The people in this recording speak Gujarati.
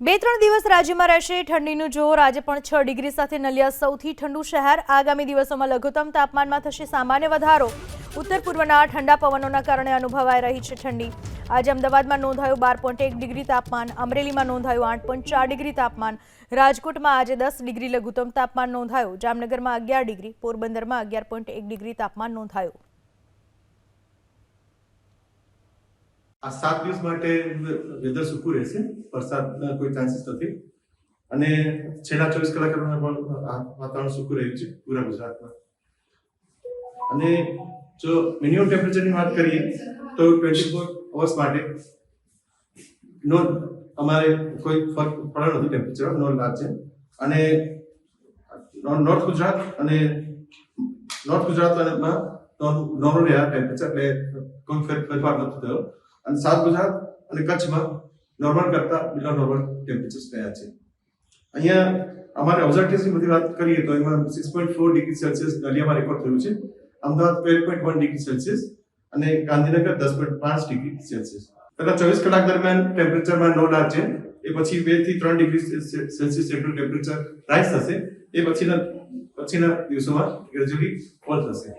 બે-ત્રણ દિવસ રાજ્યમાં રહેશે ઠંડીનું જોર। આજે પણ 6 ડિગ્રી સાથે નલિયા સૌથી ઠંડુ શહેર। આગામી દિવસોમાં લઘુત્તમ તાપમાનમાં થશે સામાન્ય વધારો। ઉત્તર પૂર્વના ઠંડા પવનોના કારણે અનુભવાઈ રહી છે ઠંડી। આજે અમદાવાદમાં નોંધાયું 12.1 ડિગ્રી તાપમાન, અમરેલીમાં નોંધાયું 8.4 ડિગ્રી તાપમાન, રાજકોટમાં આજે 10 ડિગ્રી લઘુત્તમ તાપમાન નોંધાયું, જામનગરમાં 11 ડિગ્રી, પોરબંદરમાં 11.1 ડિગ્રી તાપમાન નોંધાયું। આ 7 દિવસ માટે વેધર સૂકું રહેશે, વરસાદના કોઈ ચાન્સીસ નથી અને છેલ્લા 24 કલાકમાં પણ વાતાવરણ સૂકું રહ્યું છે પૂરા ગુજરાતમાં। અને જો મિનિમમ ટેમ્પરેચરની વાત કરીએ તો 24 અવર્સ માટે નો અમારે કોઈ ફરક પડ્યો નથી, ટેમ્પરેચર નો લાર્જ છે। અને નોર્થ ગુજરાત અને નોર્મલ રહ્યા ટેમ્પરેચર, એટલે કોઈ ફેરફાર નથી થયો। અને સાઉથ ગુજરાત અને કચ્છમાં નોર્મલ કરતા બિલો નોર્મલ ટેમ્પરેચર્સ રહ્યા છે। અહીંયા અમારે ઓબ્ઝર્વેટરીની બધી વાત કરીએ તો એમાં 6.4 ડિગ્રી સેલ્સિયસ નલિયામાં રેકોર્ડ થયું છે, અમદાવાદ 12.1 ડિગ્રી સેલ્સિયસ અને ગાંધીનગર 10.5 ડિગ્રી સેલ્સિયસ। પહેલા 24 કલાક દરમિયાન ટેમ્પરેચરમાં નો લાર્જ છે, એ પછી 2 થી 3 ડિગ્રી સેલ્સિયસ જેટલું ટેમ્પરેચર રાઇઝ થશે। એ પછીના દિવસોમાં ગ્રેજ્યુઅલી ફોલ થશે।